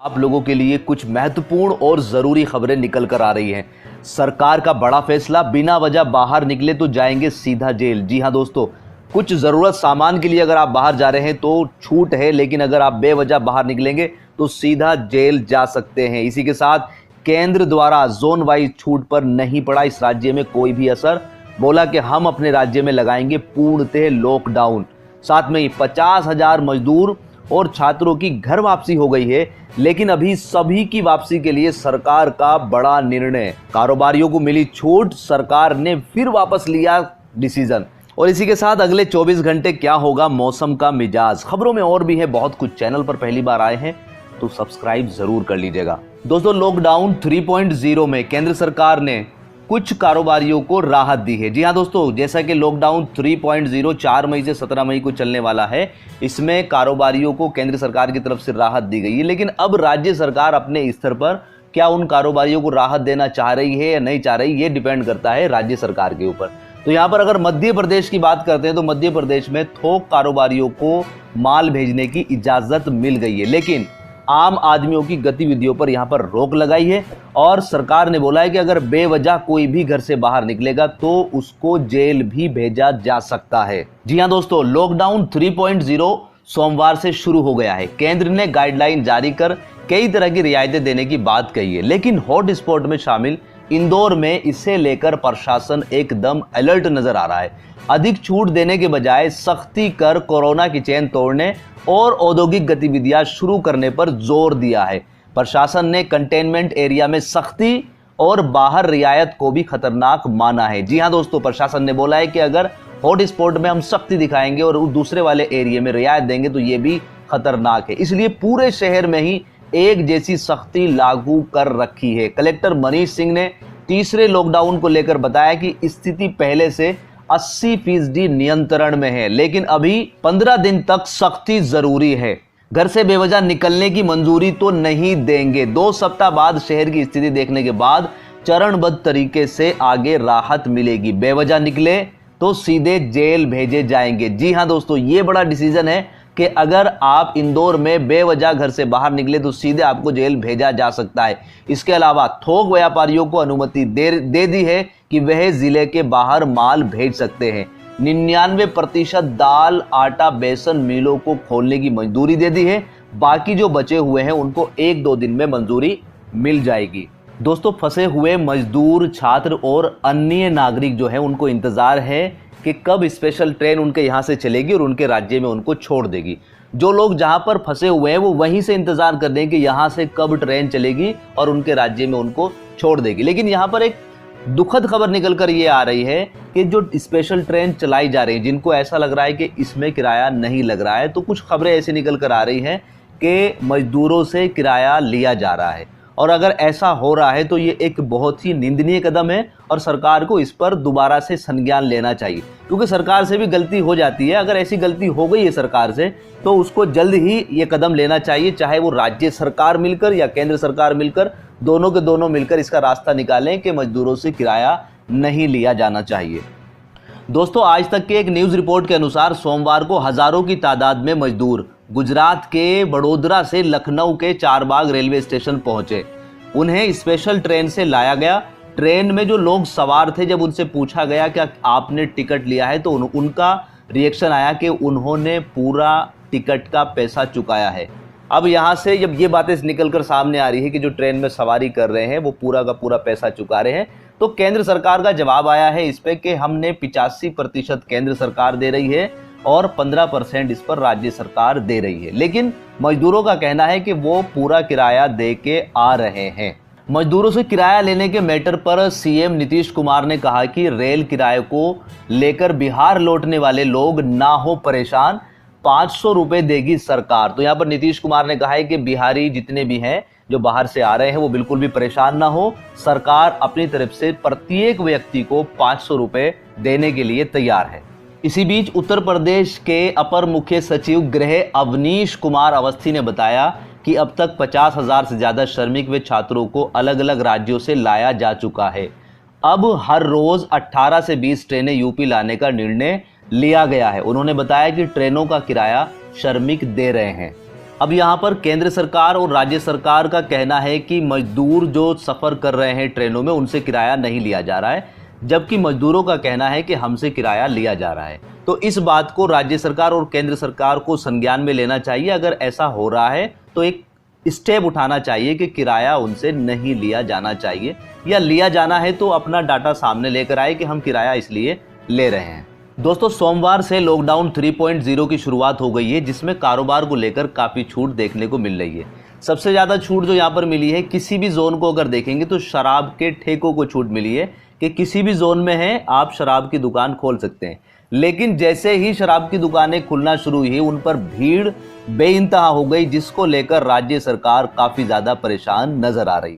आप लोगों के लिए कुछ महत्वपूर्ण और जरूरी खबरें निकल कर आ रही हैं। सरकार का बड़ा फैसला, बिना वजह बाहर निकले तो जाएंगे सीधा जेल। जी हां दोस्तों, कुछ जरूरत सामान के लिए अगर आप बाहर जा रहे हैं तो छूट है, लेकिन अगर आप बेवजह बाहर निकलेंगे तो सीधा जेल जा सकते हैं। इसी के साथ केंद्र द्वारा जोन वाइज छूट पर नहीं पड़ा इस राज्य में कोई भी असर। बोला कि हम अपने राज्य में लगाएंगे पूर्णतः लॉकडाउन। साथ में ही 50,000 मजदूर और छात्रों की घर वापसी हो गई है, लेकिन अभी सभी की वापसी के लिए सरकार का बड़ा निर्णय। कारोबारियों को मिली छूट, सरकार ने फिर वापस लिया डिसीजन। और इसी के साथ अगले 24 घंटे क्या होगा मौसम का मिजाज। खबरों में और भी है बहुत कुछ। चैनल पर पहली बार आए हैं तो सब्सक्राइब जरूर कर लीजिएगा। दोस्तों, लॉकडाउन 3.0 में केंद्र सरकार ने कुछ कारोबारियों को राहत दी है। जी हां दोस्तों, जैसा कि लॉकडाउन 3.0 4 मई से 17 मई को चलने वाला है, इसमें कारोबारियों को केंद्र सरकार की तरफ से राहत दी गई है। लेकिन अब राज्य सरकार अपने स्तर पर क्या उन कारोबारियों को राहत देना चाह रही है या नहीं चाह रही, ये डिपेंड करता है राज्य सरकार के ऊपर। तो यहाँ पर अगर मध्य प्रदेश की बात करते हैं तो मध्य प्रदेश में थोक कारोबारियों को माल भेजने की इजाजत मिल गई है, लेकिन आम आदमियों की गतिविधियों पर यहां पर रोक लगाई है। और सरकार ने बोला है कि अगर बेवजह कोई भी घर से बाहर निकलेगा तो उसको जेल भी भेजा जा सकता है। जी हां दोस्तों, लॉकडाउन 3.0 सोमवार से शुरू हो गया है। केंद्र ने गाइडलाइन जारी कर कई तरह की रियायतें देने की बात कही है, लेकिन हॉट स्पॉट में शामिल इंदौर में इसे लेकर प्रशासन एकदम अलर्ट नजर आ रहा है। अधिक छूट देने के बजाय सख्ती कर कोरोना की चेन तोड़ने और औद्योगिक गतिविधियां शुरू करने पर जोर दिया है। प्रशासन ने कंटेनमेंट एरिया में सख्ती और बाहर रियायत को भी खतरनाक माना है। जी हां दोस्तों, प्रशासन ने बोला है कि अगर हॉट स्पॉट में हम सख्ती दिखाएंगे और दूसरे वाले एरिया में रियायत देंगे तो ये भी खतरनाक है। इसलिए पूरे शहर में ही एक जैसी सख्ती लागू कर रखी है। कलेक्टर मनीष सिंह ने तीसरे लॉकडाउन को लेकर बताया कि स्थिति पहले से 80% नियंत्रण में है, लेकिन अभी 15 दिन तक सख्ती जरूरी है। घर से बेवजह निकलने की मंजूरी तो नहीं देंगे। 2 सप्ताह बाद शहर की स्थिति देखने के बाद चरणबद्ध तरीके से आगे राहत मिलेगी। बेवजह निकले तो सीधे जेल भेजे जाएंगे। जी हां दोस्तों, ये बड़ा डिसीजन है कि अगर आप इंदौर में बेवजह घर से बाहर निकले तो सीधे आपको जेल भेजा जा सकता है। इसके अलावा थोक व्यापारियों को अनुमति दे दी है कि वह जिले के बाहर माल भेज सकते हैं। 99% दाल, आटा, बेसन मिलों को खोलने की मंजूरी दे दी है। बाकी जो बचे हुए हैं उनको 1-2 दिन में मंजूरी मिल जाएगी। दोस्तों, फंसे हुए मजदूर, छात्र और अन्य नागरिक जो है उनको इंतजार है कि कब स्पेशल ट्रेन उनके यहाँ से चलेगी और उनके राज्य में उनको छोड़ देगी। जो लोग जहाँ पर फंसे हुए हैं वो वहीं से इंतजार कर रहे हैं कि यहाँ से कब ट्रेन चलेगी और उनके राज्य में उनको छोड़ देगी। लेकिन यहाँ पर एक दुखद खबर निकल कर ये आ रही है कि जो स्पेशल ट्रेन चलाई जा रही है, जिनको ऐसा लग रहा है कि इसमें किराया नहीं लग रहा है, तो कुछ खबरें ऐसी निकल कर आ रही हैं कि मजदूरों से किराया लिया जा रहा है। और अगर ऐसा हो रहा है तो ये एक बहुत ही निंदनीय कदम है और सरकार को इस पर दोबारा से संज्ञान लेना चाहिए, क्योंकि सरकार से भी गलती हो जाती है। अगर ऐसी गलती हो गई है सरकार से तो उसको जल्द ही ये कदम लेना चाहिए, चाहे वो राज्य सरकार मिलकर या केंद्र सरकार मिलकर, दोनों के दोनों मिलकर इसका रास्ता निकालें कि मजदूरों से किराया नहीं लिया जाना चाहिए। दोस्तों, आज तक के एक न्यूज़ रिपोर्ट के अनुसार सोमवार को हजारों की तादाद में मजदूर गुजरात के बड़ोदरा से लखनऊ के चारबाग रेलवे स्टेशन पहुंचे। उन्हें स्पेशल ट्रेन से लाया गया। ट्रेन में जो लोग सवार थे, जब उनसे पूछा गया कि आपने टिकट लिया है, तो उनका रिएक्शन आया कि उन्होंने पूरा टिकट का पैसा चुकाया है। अब यहाँ से जब ये बातें निकल कर सामने आ रही है कि जो ट्रेन में सवारी कर रहे हैं वो पूरा का पूरा पैसा चुका रहे हैं, तो केंद्र सरकार का जवाब आया है इस पे कि हमने 85% केंद्र सरकार दे रही है और 15% इस पर राज्य सरकार दे रही है। लेकिन मजदूरों का कहना है कि वो पूरा किराया दे के आ रहे हैं। मजदूरों से किराया लेने के मैटर पर सीएम नीतीश कुमार ने कहा कि रेल किराए को लेकर बिहार लौटने वाले लोग ना हो परेशान, 500 रुपए देगी सरकार। तो यहाँ पर नीतीश कुमार ने कहा है कि बिहारी जितने भी हैं जो बाहर से आ रहे हैं वो बिल्कुल भी परेशान ना हो, सरकार अपनी तरफ से प्रत्येक व्यक्ति को 500 रुपए देने के लिए तैयार है। इसी बीच उत्तर प्रदेश के अपर मुख्य सचिव गृह अवनीश कुमार अवस्थी ने बताया कि अब तक 50,000 से ज़्यादा श्रमिक व छात्रों को अलग अलग राज्यों से लाया जा चुका है। अब हर रोज़ 18 से 20 ट्रेनें यूपी लाने का निर्णय लिया गया है। उन्होंने बताया कि ट्रेनों का किराया श्रमिक दे रहे हैं। अब यहाँ पर केंद्र सरकार और राज्य सरकार का कहना है कि मजदूर जो सफ़र कर रहे हैं ट्रेनों में उनसे किराया नहीं लिया जा रहा है, जबकि मजदूरों का कहना है कि हमसे किराया लिया जा रहा है। तो इस बात को राज्य सरकार और केंद्र सरकार को संज्ञान में लेना चाहिए। अगर ऐसा हो रहा है तो एक स्टेप उठाना चाहिए कि किराया उनसे नहीं लिया जाना चाहिए, या लिया जाना है तो अपना डाटा सामने लेकर आए कि हम किराया इसलिए ले रहे हैं। दोस्तों, सोमवार से लॉकडाउन 3.0 की शुरुआत हो गई है, जिसमें कारोबार को लेकर काफ़ी छूट देखने को मिल रही है। सबसे ज़्यादा छूट जो यहाँ पर मिली है, किसी भी जोन को अगर देखेंगे तो शराब के ठेकों को छूट मिली है कि किसी भी जोन में है आप शराब की दुकान खोल सकते हैं। लेकिन जैसे ही शराब की दुकानें खुलना शुरू हुई, उन पर भीड़ बेइंतहा हो गई, जिसको लेकर राज्य सरकार काफ़ी ज़्यादा परेशान नजर आ रही।